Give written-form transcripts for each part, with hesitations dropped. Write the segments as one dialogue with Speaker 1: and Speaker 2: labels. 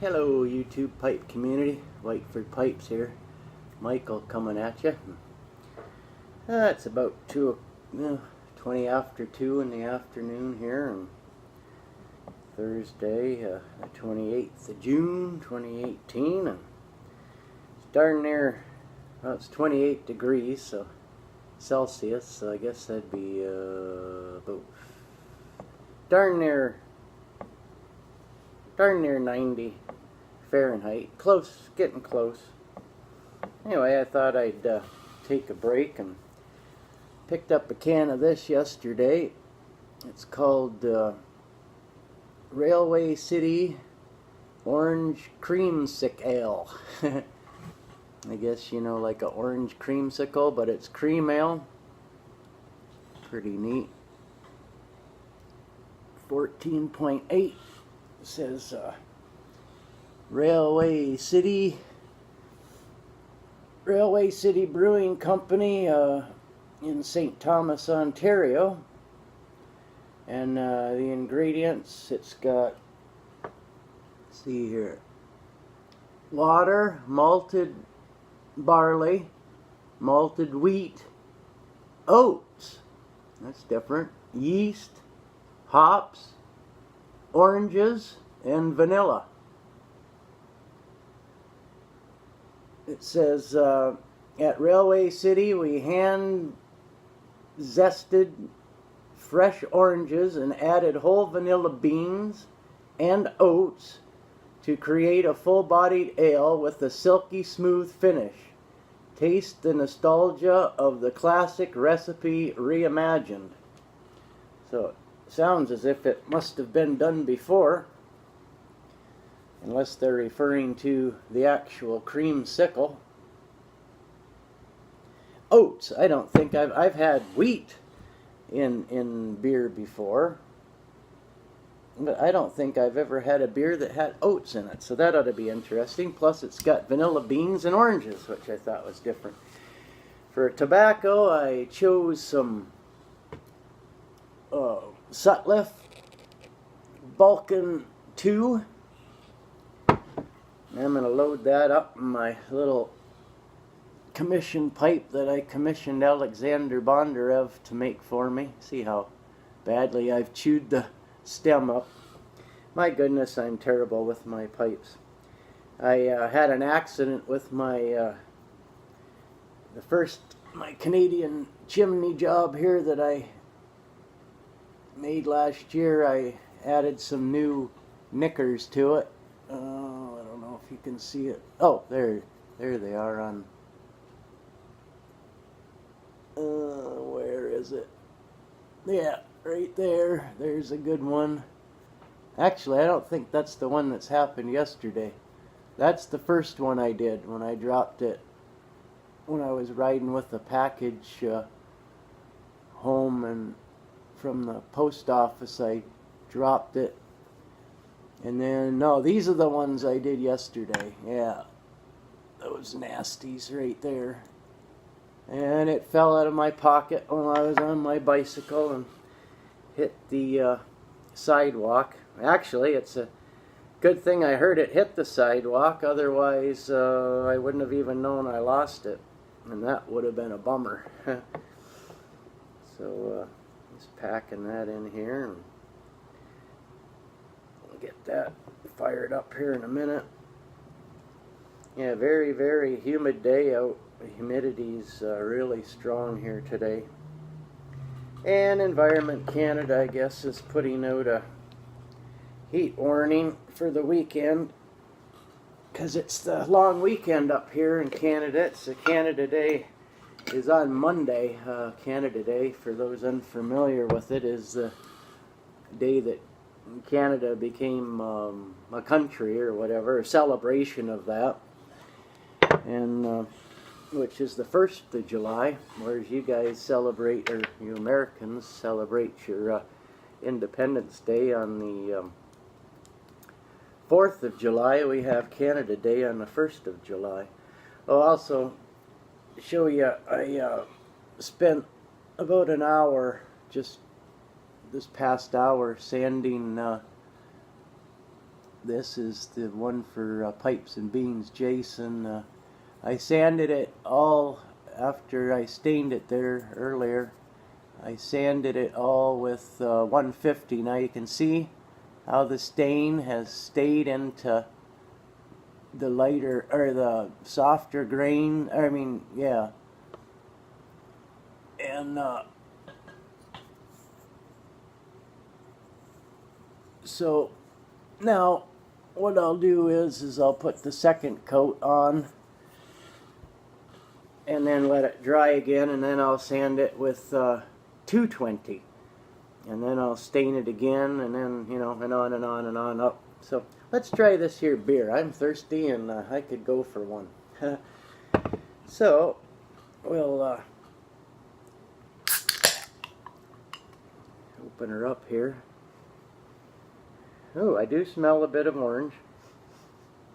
Speaker 1: Hello YouTube pipe community, Whiteford Pipes here. Michael coming at you. It's about 20 after 2 in the afternoon here, and Thursday, the 28th of June 2018, and it's darn near, well, it's 28 degrees so Celsius, so I guess that'd be about darn near 90 Fahrenheit. Close, getting close. Anyway, I thought I'd take a break and picked up a can of this yesterday. It's called Railway City Orange Creamsicle Ale. I guess, you know, like a orange creamsicle, but it's cream ale. Pretty neat. 14.8 says Railway City Brewing Company in St. Thomas, Ontario. And the ingredients, it's got, let's see here, water, malted barley, malted wheat, oats, that's different, yeast, hops, oranges, and vanilla. It says, at Railway City we hand zested fresh oranges and added whole vanilla beans and oats to create a full-bodied ale with a silky smooth finish. Taste the nostalgia of the classic recipe reimagined. So it sounds as if it must have been done before, unless they're referring to the actual creamsicle. Oats, I don't think I've had wheat in beer before, but I don't think I've ever had a beer that had oats in it, so that ought to be interesting. Plus it's got vanilla beans and oranges, which I thought was different. For tobacco, I chose some Sutliff Balkan 2. I'm going to load that up in my little commission pipe that I commissioned Alexandr Bondarev to make for me. See how badly I've chewed the stem up. My goodness, I'm terrible with my pipes. I had an accident with my my Canadian chimney job here that I made last year. I added some new knickers to it. I don't know if you can see it. Oh, there they are on. Where is it? Yeah, right there. There's a good one. Actually, I don't think that's the one that's happened yesterday. That's the first one I did when I dropped it. When I was riding with the package home and from the post office, I dropped it. And then, no, these are the ones I did yesterday. Yeah, those nasties right there. And it fell out of my pocket while I was on my bicycle and hit the sidewalk. Actually, it's a good thing I heard it hit the sidewalk, otherwise I wouldn't have even known I lost it, and that would have been a bummer. So just packing that in here, and we'll get that fired up here in a minute. Yeah, very, very humid day out. The humidity's really strong here today. And Environment Canada, I guess, is putting out a heat warning for the weekend, because it's the long weekend up here in Canada. It's the Canada Day is on Monday. Canada Day, for those unfamiliar with it, is the day that Canada became a country or whatever, a celebration of that. And which is the 1st of July, whereas you guys celebrate, or you Americans celebrate your Independence Day on the 4th of July. We have Canada Day on the 1st of July. I'll also show you, I spent about an hour, just this past hour, sanding This is the one for Pipes and Beans, Jason. I sanded it all after I stained it there earlier. I sanded it all with 150. Now you can see how the stain has stayed into the lighter or the softer grain. I mean, yeah. And so now what I'll do is I'll put the second coat on and then let it dry again, and then I'll sand it with 220, and then I'll stain it again, and then, you know, and on and on and on up. So let's try this here beer. I'm thirsty and I could go for one. So we'll open her up here. Oh, I do smell a bit of orange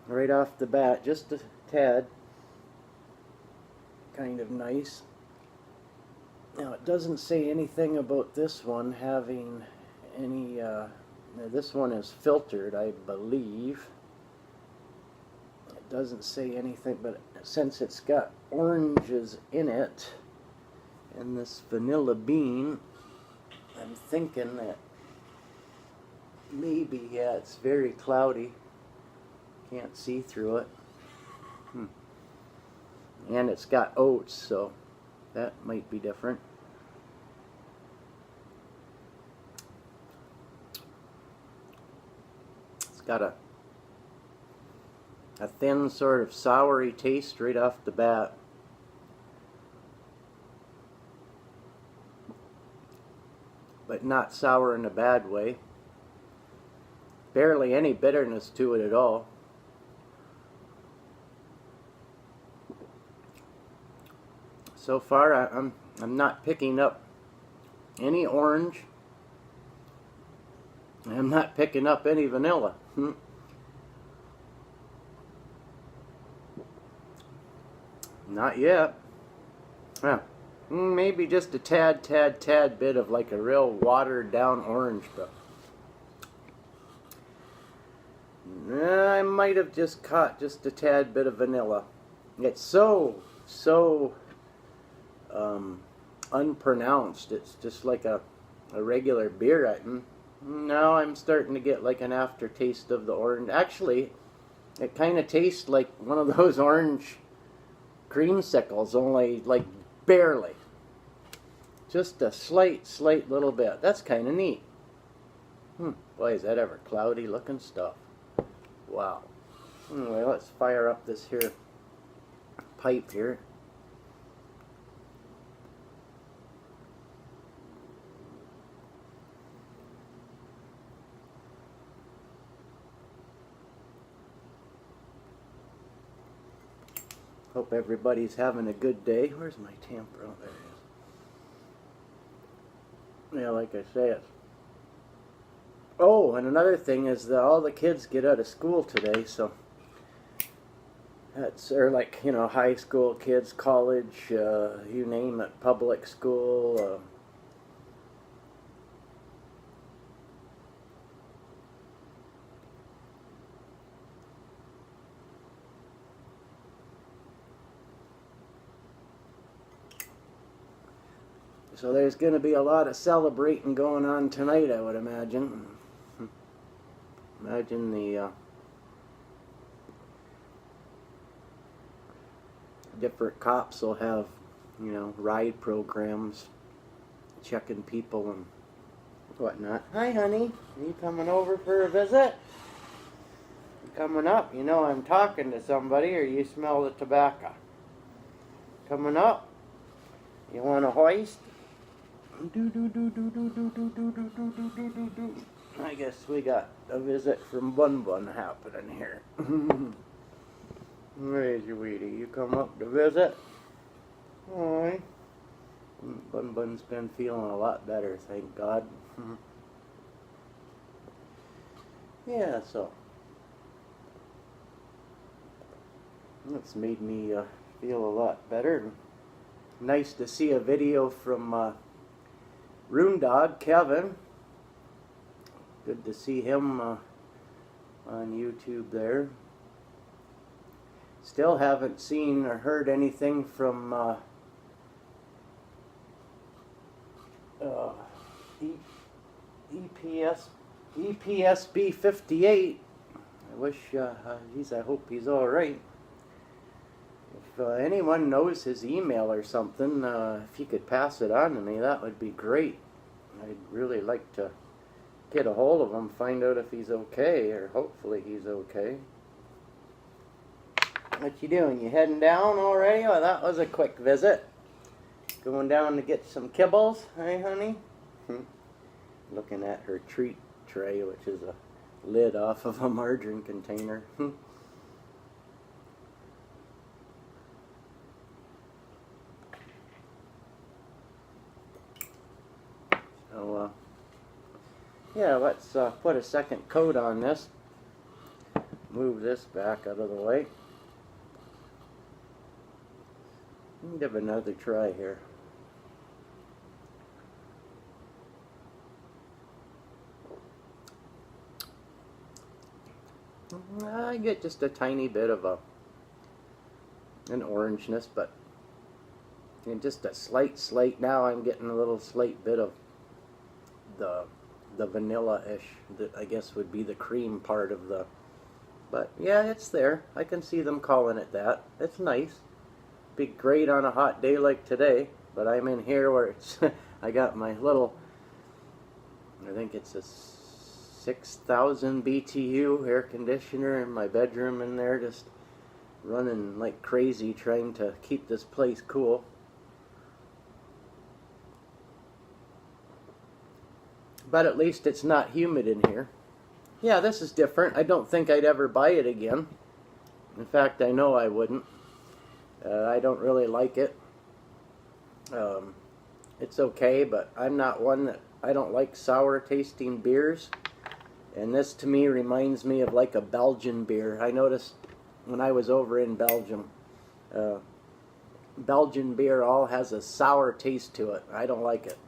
Speaker 1: right off the bat, just a tad. Kind of nice. Now it doesn't say anything about this one having any, this one is filtered, I believe. It doesn't say anything, but since it's got oranges in it and this vanilla bean, I'm thinking that maybe, yeah, it's very cloudy. Can't see through it. And it's got oats, so that might be different. It's got a thin sort of soury taste right off the bat. But not sour in a bad way. Barely any bitterness to it at all. So far, I'm not picking up any orange. I'm not picking up any vanilla. Not yet. Yeah. Maybe just a tad bit of like a real watered down orange, but I might have just caught just a tad bit of vanilla. It's so unpronounced. It's just like a regular beer. Now I'm starting to get like an aftertaste of the orange. Actually, it kind of tastes like one of those orange creamsicles, only like barely. Just a slight little bit. That's kind of neat. Boy, is that ever cloudy looking stuff. Wow. Anyway, let's fire up this here pipe here. Hope everybody's having a good day. Where's my tamper? Oh, there it is. Yeah, like I say, it's... Oh, and another thing is that all the kids get out of school today, so that's, or like, you know, high school kids, college, you name it, public school. So there's going to be a lot of celebrating going on tonight, I would imagine. Imagine the different cops will have, you know, ride programs, checking people and whatnot. Hi, honey. Are you coming over for a visit? You coming up? You know I'm talking to somebody, or you smell the tobacco. Coming up? You want to hoist? I guess we got a visit from Bun Bun happening here. Where's your Weedy? You come up to visit? Alright. Bun Bun's been feeling a lot better, thank God. Yeah, so that's made me feel a lot better. Nice to see a video from Room Dog, Kevin. Good to see him on YouTube there. Still haven't seen or heard anything from EPSB 58. I wish I hope he's all right. If anyone knows his email or something, if you could pass it on to me, that would be great. I'd really like to get a hold of him, find out if he's okay, or hopefully he's okay. What you doing? You heading down already? Oh, that was a quick visit. Going down to get some kibbles, hey honey? Looking at her treat tray, which is a lid off of a margarine container. So, yeah, let's put a second coat on this. Move this back out of the way. Give another try here. I get just a tiny bit of an orangeness, but just a slight. Now I'm getting a little slight bit of the vanilla-ish that I guess would be the cream part of the. But yeah, it's there. I can see them calling it that. It's nice. Be great on a hot day like today, but I'm in here where it's I got my little, I think it's a 6,000 BTU air conditioner in my bedroom in there, just running like crazy trying to keep this place cool. But at least it's not humid in here. Yeah, this is different. I don't think I'd ever buy it again. In fact, I know I wouldn't. I don't really like it. It's okay, but I'm not one that, I don't like sour tasting beers. And this to me reminds me of like a Belgian beer. I noticed when I was over in Belgium, Belgian beer all has a sour taste to it. I don't like it.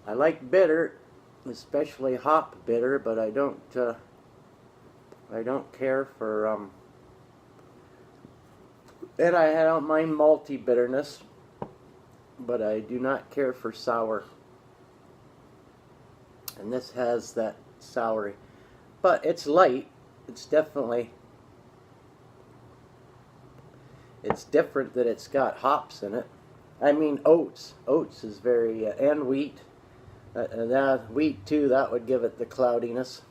Speaker 1: I like bitter, especially hop bitter, but I don't care for and I don't mind malty bitterness, but I do not care for sour. And this has that soury, but it's light. It's definitely, it's different that it's got hops in it. I mean oats. Oats is very and wheat. That wheat too, that would give it the cloudiness.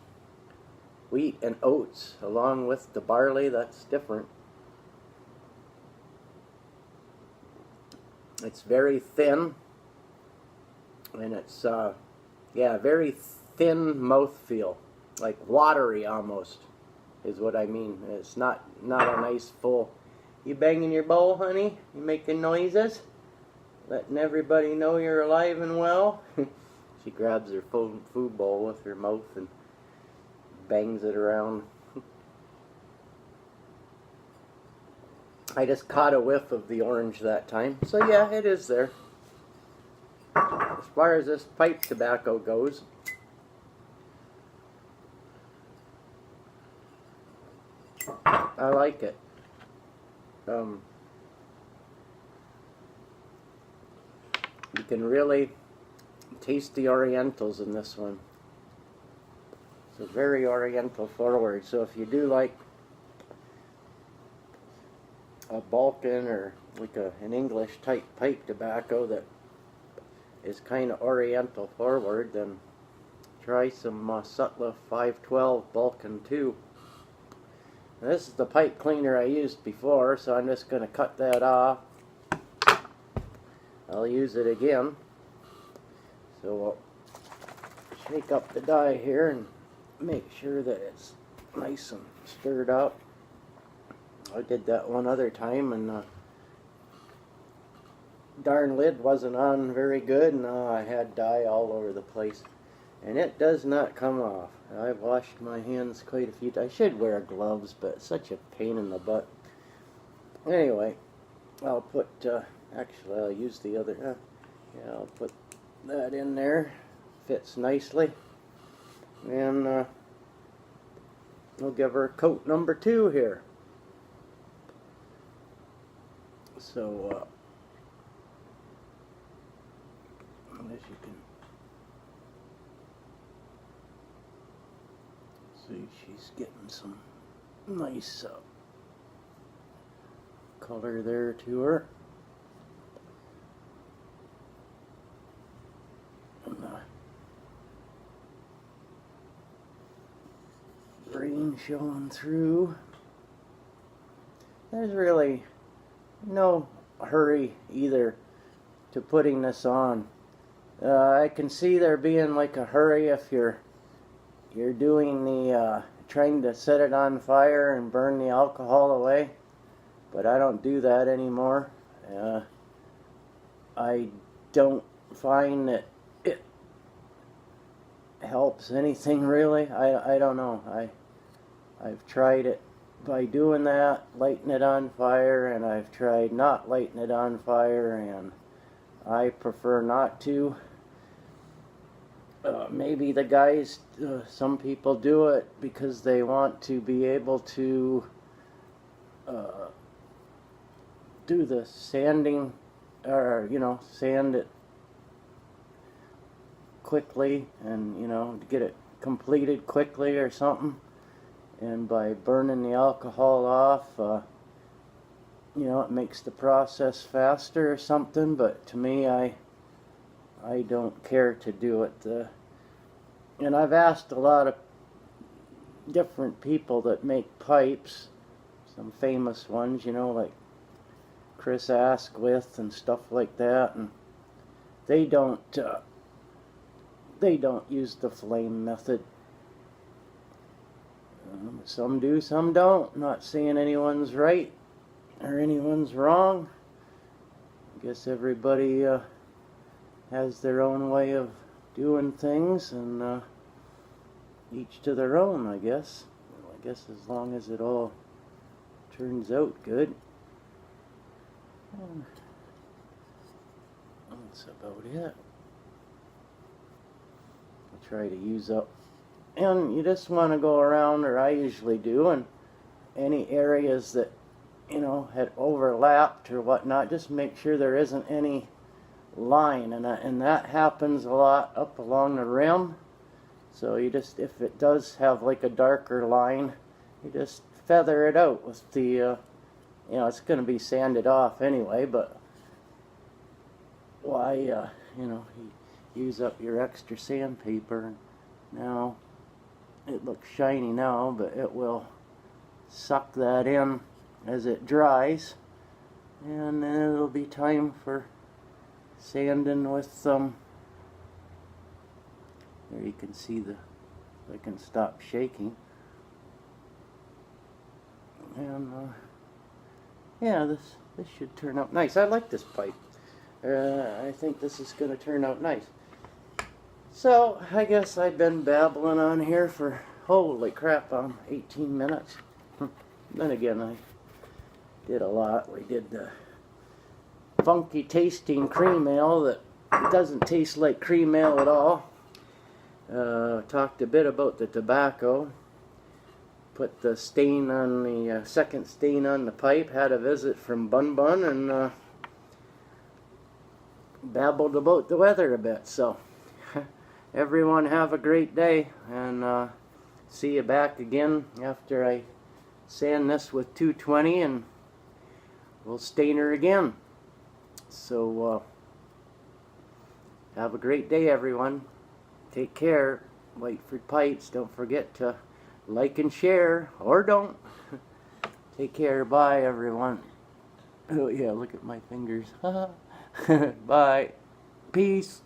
Speaker 1: Wheat and oats along with the barley, that's different. It's very thin, and it's yeah, very thin mouthfeel, like watery almost is what I mean. It's not a nice full. You banging your bowl, honey? You making noises? Letting everybody know you're alive and well? She grabs her food bowl with her mouth and bangs it around. I just caught a whiff of the orange that time. So yeah, it is there. As far as this pipe tobacco goes, I like it. You can really taste the orientals in this one. It's very oriental forward. So if you do like a Balkan or like an English type pipe tobacco that is kind of oriental forward, then try some Sutliff 512 Balkan 2. Now, this is the pipe cleaner I used before, so I'm just going to cut that off. I'll use it again. So we'll shake up the dye here and make sure that it's nice and stirred up. I did that one other time and darn lid wasn't on very good, and I had dye all over the place. And it does not come off. I've washed my hands quite a few times. I should wear gloves, but it's such a pain in the butt. Anyway, I'll put Actually, I'll use the other. Yeah, I'll put that in there. Fits nicely. And we'll give her coat number 2 here. So, as you can see, she's getting some nice color there to her. And green showing through. There's really no hurry either to putting this on. I can see there being like a hurry if you're doing the trying to set it on fire and burn the alcohol away, but I don't do that anymore. I don't find that it helps anything really. I don't know. I've tried it by doing that, lighting it on fire, and I've tried not lighting it on fire, and I prefer not to. Maybe the guys, some people do it because they want to be able to do the sanding, or sand it quickly, and get it completed quickly or something. And by burning the alcohol off, it makes the process faster or something. But to me, I don't care to do it. And I've asked a lot of different people that make pipes, some famous ones, like Chris Askwith and stuff like that, and they don't use the flame method. Some do, some don't. Not saying anyone's right or anyone's wrong. I guess everybody has their own way of doing things, and each to their own, I guess. Well, I guess as long as it all turns out good. That's about it. I'll try to use up. And you just want to go around, or I usually do, and any areas that, had overlapped or whatnot, just make sure there isn't any line, and that happens a lot up along the rim. So you just, if it does have like a darker line, you just feather it out with the, it's going to be sanded off anyway, but why, you use up your extra sandpaper. Now, it looks shiny now, but it will suck that in as it dries, and then it'll be time for sanding with some. There you can see I can stop shaking. And yeah, this should turn out nice. I like this pipe. I think this is going to turn out nice. So I guess I've been babbling on here for, holy crap, 18 minutes. Then again, I did a lot. We did the funky tasting cream ale that doesn't taste like cream ale at all. Talked a bit about the tobacco. Put the stain on the second stain on the pipe. Had a visit from Bun Bun, and babbled about the weather a bit. So everyone have a great day, and see you back again after I sand this with 220, and we'll stain her again. So have a great day, everyone. Take care. Whiteford Pipes. Don't forget to like and share, or don't. Take care. Bye, everyone. Oh yeah, look at my fingers. Bye. Peace.